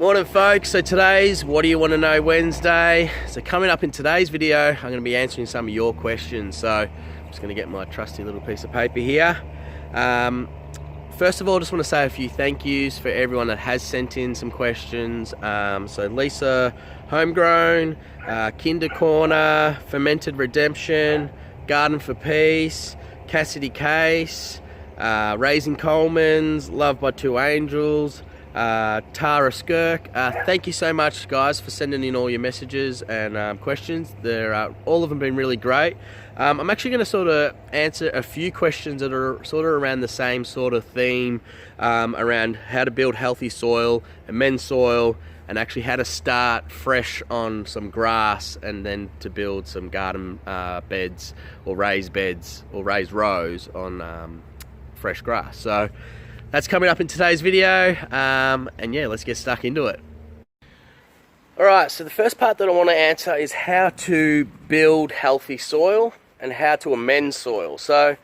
Morning folks, so today's What Do You Want to Know Wednesday. So coming up in today's video, I'm going to be answering some of your questions. So I'm just going to get my trusty little piece of paper here. First of all, I just want to say a few thank yous for everyone that has sent in some questions. So Lisa Homegrown, Kinder Corner, Fermented Redemption, Garden for Peace, Cassidy Case, Raising Coleman's, Loved by Two Angels, Tara Skirk. Thank you so much guys for sending in all your messages and questions. All of them been really great. I'm actually going to sort of answer a few questions that are sort of around the same sort of theme, around how to build healthy soil, amend soil, and actually how to start fresh on some grass and then to build some garden beds or raised rows on fresh grass. So that's coming up in today's video, and yeah, let's get stuck into it. Alright, so the first part that I want to answer is how to build healthy soil and how to amend soil. So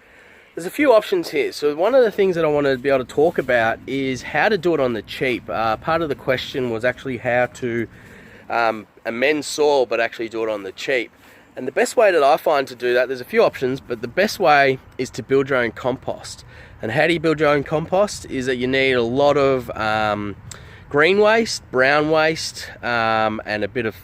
there's a few options here. So one of the things that I want to be able to talk about is how to do it on the cheap. Part of the question was actually how to amend soil but actually do it on the cheap. And the best way that I find to do that, there's a few options, but the best way is to build your own compost. And how do you build your own compost? Is that you need a lot of green waste, brown waste, and a bit of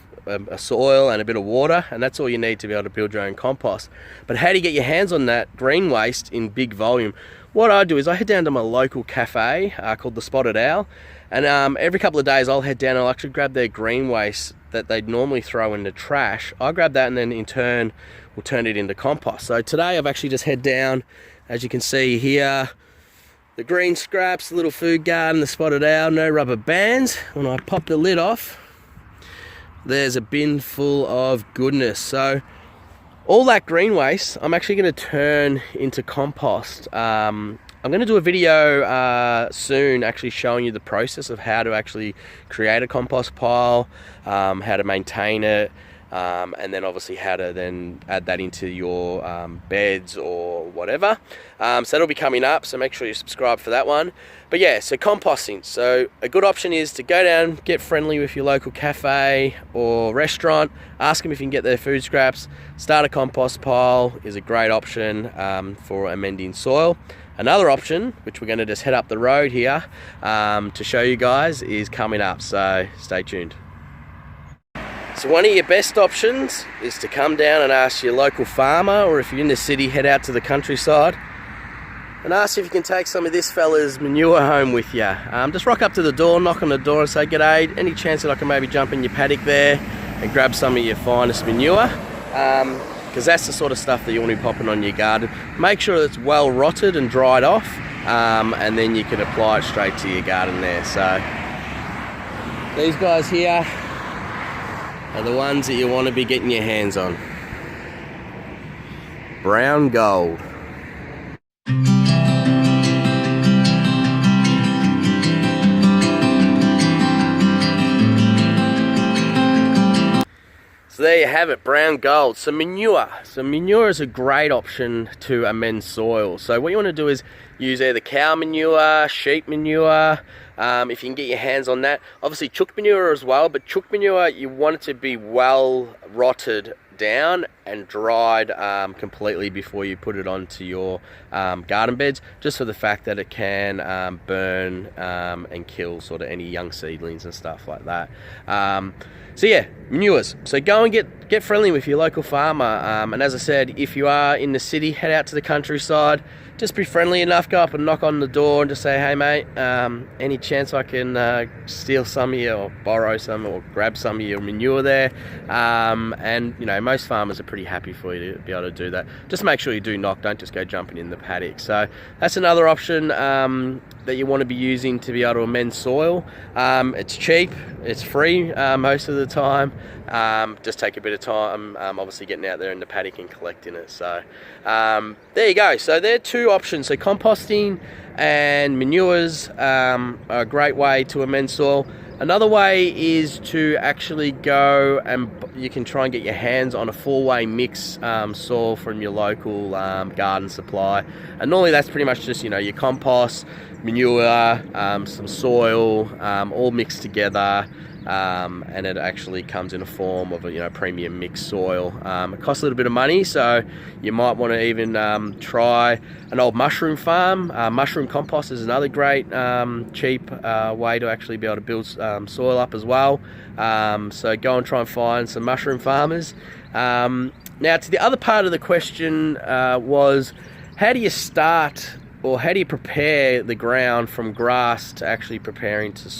soil and a bit of water, and that's all you need to be able to build your own compost. But how do you get your hands on that green waste in big volume? What I do is I head down to my local cafe called the Spotted Owl, and every couple of days I'll head down and I'll actually grab their green waste that they'd normally throw in the trash. I grab that and then in turn we'll turn it into compost. So today I've actually just head down, as you can see here, the green scraps, the little food garden, the Spotted Owl, no rubber bands. When I pop the lid off, there's a bin full of goodness. So all that green waste I'm actually going to turn into compost. I'm going to do a video soon actually showing you the process of how to actually create a compost pile, how to maintain it, and then obviously how to then add that into your beds or whatever. So that'll be coming up, so make sure you subscribe for that one. But yeah, so composting. So a good option is to go down, get friendly with your local cafe or restaurant, ask them if you can get their food scraps. Start a compost pile is a great option for amending soil. Another option, which we're going to just head up the road here to show you guys, is coming up, so stay tuned. So one of your best options is to come down and ask your local farmer, or if you're in the city, head out to the countryside and ask if you can take some of this fella's manure home with you. Just rock up to the door, knock on the door and say, "G'day, any chance that I can maybe jump in your paddock there and grab some of your finest manure?" Because that's the sort of stuff that you want to be popping on your garden. Make sure it's well rotted and dried off, and then you can apply it straight to your garden there. So these guys here are the ones that you want to be getting your hands on. Brown gold. So there you have it, brown gold. So manure. So manure is a great option to amend soil. So what you want to do is use either cow manure, sheep manure, if you can get your hands on that. Obviously chook manure as well, but chook manure, you want it to be well rotted down and dried completely before you put it onto your garden beds, just for the fact that it can burn and kill sort of any young seedlings and stuff like that. So yeah, manures. So go and get friendly with your local farmer, and as I said, if you are in the city, head out to the countryside. Just be friendly enough, go up and knock on the door and just say, "Hey mate, any chance I can steal some of you or borrow some or grab some of your manure there?" And you know, most farmers are pretty happy for you to be able to do that. Just make sure you do knock, don't just go jumping in the paddock. So that's another option that you want to be using to be able to amend soil. It's cheap, it's free most of the time. Just take a bit of time, obviously getting out there in the paddock and collecting it. So there you go. So there are two options. So composting and manures are a great way to amend soil. Another way is to actually go and you can try and get your hands on a four-way mix soil from your local garden supply. And normally that's pretty much just, you know, your compost, manure, some soil, all mixed together. And it actually comes in a form of a premium mixed soil. It costs a little bit of money, so you might want to even try an old mushroom farm. Mushroom compost is another great cheap way to actually be able to build soil up as well. So go and try and find some mushroom farmers. Now to the other part of the question was, how do you start, or how do you prepare the ground from grass to actually preparing to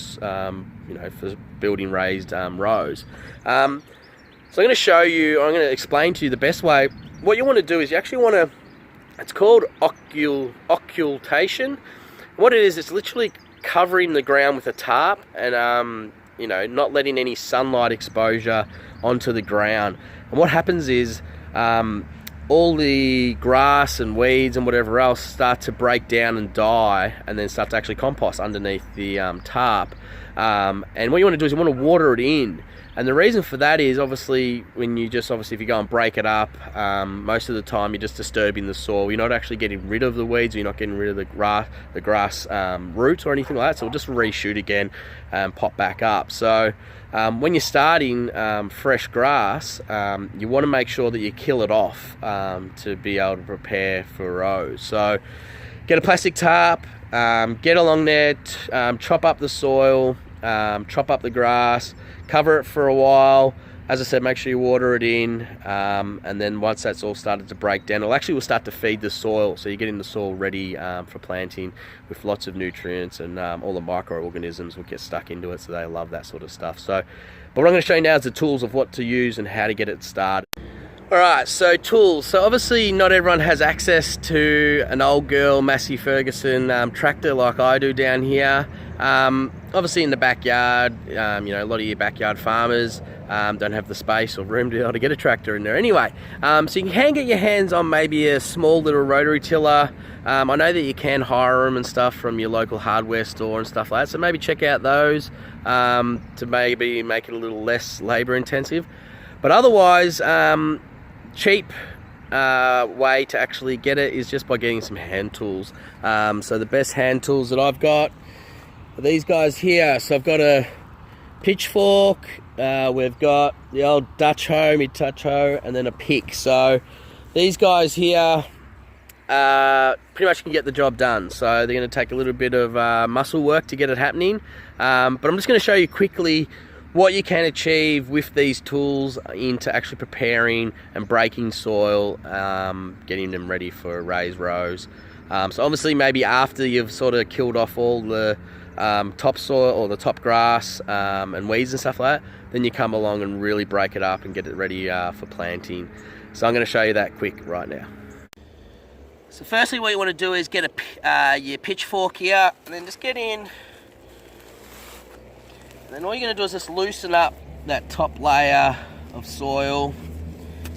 for building raised rows? So I'm going to show you, I'm going to explain to you the best way. What you want to do is you actually want to, it's called occultation. What it is, it's literally covering the ground with a tarp and not letting any sunlight exposure onto the ground. And what happens is all the grass and weeds and whatever else start to break down and die, and then start to actually compost underneath the tarp. And what you want to do is you want to water it in. And the reason for that is obviously if you go and break it up, most of the time you're just disturbing the soil. You're not actually getting rid of the weeds, or you're not getting rid of the grass roots or anything like that. So it'll just reshoot again and pop back up. So when you're starting fresh grass, you want to make sure that you kill it off to be able to prepare for rows. So get a plastic tarp, get along there, chop up the soil, chop up the grass, cover it for a while. As I said, make sure you water it in, and then once that's all started to break down, will start to feed the soil, so you're getting the soil ready for planting with lots of nutrients, and all the microorganisms will get stuck into it, so they love that sort of stuff. So, but what I'm going to show you now is the tools of what to use and how to get it started. Alright, so tools. So obviously not everyone has access to an old girl Massey Ferguson tractor like I do down here. Obviously in the backyard, a lot of your backyard farmers don't have the space or room to be able to get a tractor in there anyway. So you can get your hands on maybe a small little rotary tiller. I know that you can hire them and stuff from your local hardware store and stuff like that, so maybe check out those to maybe make it a little less labor intensive. But otherwise, cheap way to actually get it is just by getting some hand tools. So the best hand tools that I've got are these guys here. So I've got a pitchfork, we've got the old Dutch hoe, mid-touch hoe, and then a pick. So these guys here pretty much can get the job done. So they're going to take a little bit of muscle work to get it happening, but I'm just going to show you quickly what you can achieve with these tools into actually preparing and breaking soil, getting them ready for raised rows. So obviously maybe after you've sort of killed off all the topsoil or the top grass and weeds and stuff like that, then you come along and really break it up and get it ready for planting. So I'm going to show you that quick right now. So firstly what you want to do is get your pitchfork here, and then just get in. Then all you're going to do is just loosen up that top layer of soil.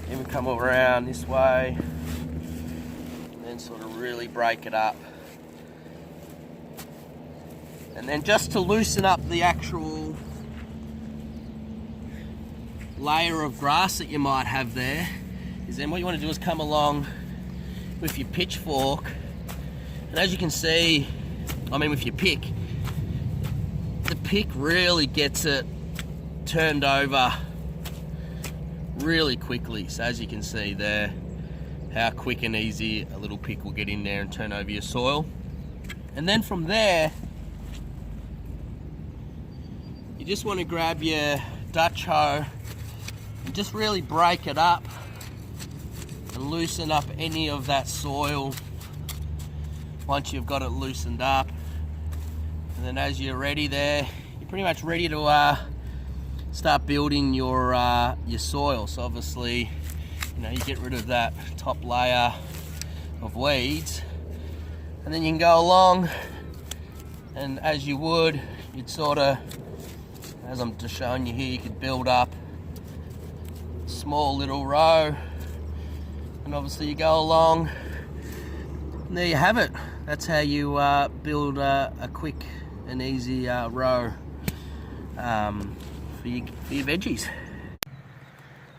Then we come around this way, and then sort of really break it up. And then just to loosen up the actual layer of grass that you might have there, is then what you want to do is come along with your pitchfork, and as you can see, with your pick, the pick really gets it turned over really quickly. So as you can see there, how quick and easy a little pick will get in there and turn over your soil. And then from there, you just want to grab your Dutch hoe and just really break it up and loosen up any of that soil once you've got it loosened up. And then as you're ready there, you're pretty much ready to start building your soil. So obviously, you get rid of that top layer of weeds, and then you can go along, and as you would, you'd sort of, as I'm just showing you here, you could build up a small little row, and obviously you go along, and there you have it. That's how you build a quick and easy row for your veggies.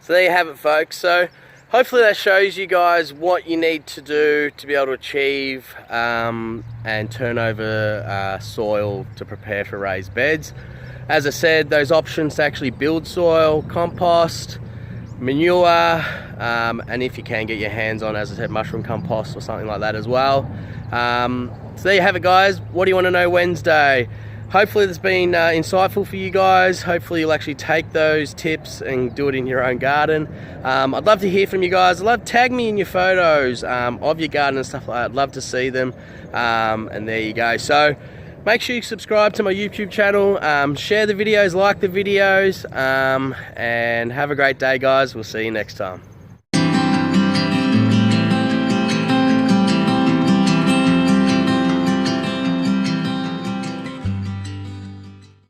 So there you have it, folks. So hopefully that shows you guys what you need to do to be able to achieve and turn over soil to prepare for raised beds. As I said, those options to actually build soil, compost, manure, and if you can get your hands on, as I said, mushroom compost or something like that as well. So there you have it, guys. What do you want to know Wednesday? Hopefully this has been insightful for you guys. Hopefully you'll actually take those tips and do it in your own garden. I'd love to hear from you guys. I'd love to tag me in your photos of your garden and stuff like that. I'd love to see them. And there you go. So make sure you subscribe to my YouTube channel, share the videos, like the videos, and have a great day, guys. We'll see you next time.